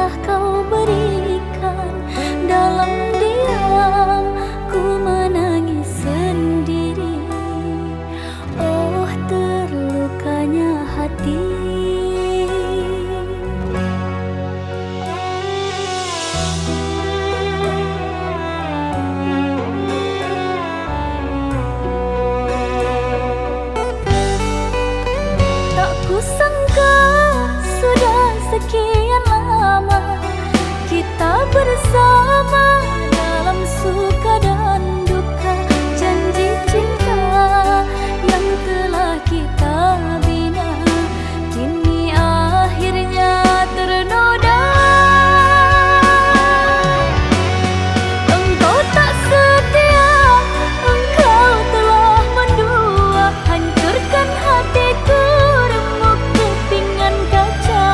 telah kau berikan. Dalam diam ku menangis sendiri. Oh, terlukanya hati. Tak kusangka sudah sekian lama kita bersama dalam suka dan duka. Janji cinta yang telah kita bina kini akhirnya ternoda. Engkau tak setia, engkau telah mendua, hancurkan hatiku remuk kepingan kaca.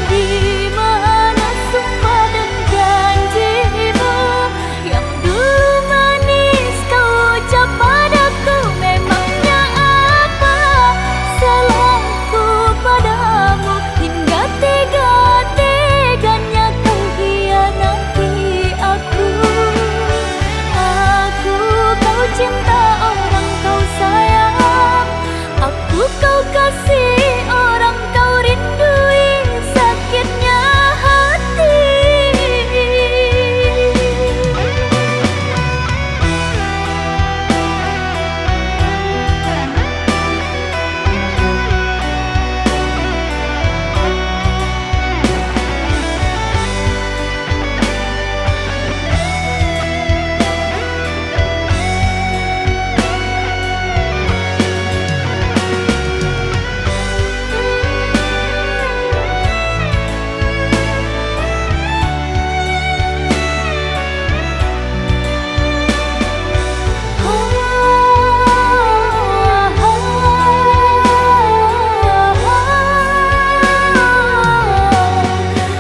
Di mana sumpah dan janjimu yang dulu manis kau ucap padaku? Memangnya apa salahku padamu hingga tega-teganya kau hianati aku? Aku kau cinta, orang kau sayang, aku kau kasih, orang kau rindui, sakitnya hati.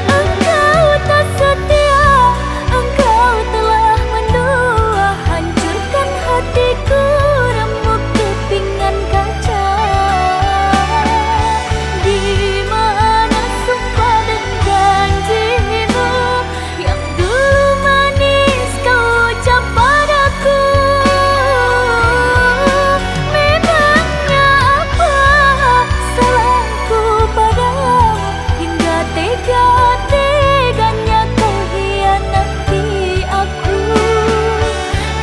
Engkau tak setia, engkau telah mendua, hancurkan hatiku remuk kepingan kaca. Di mana sumpah dan janjimu yang dulu manis kau ucap padaku? Memangnya apa salahku padamu hingga tega-teganya kau hianati aku?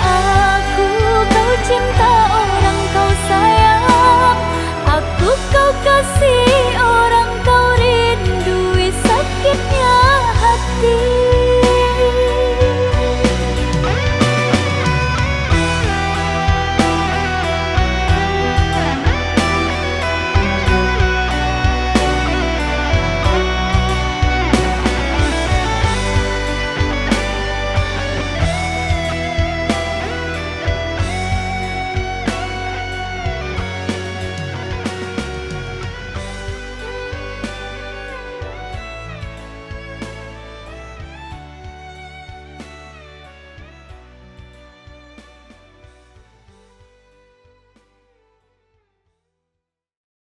Aku kau cinta, orang kau sayang, aku kau kasih, orang kau rindui, sakitnya hati.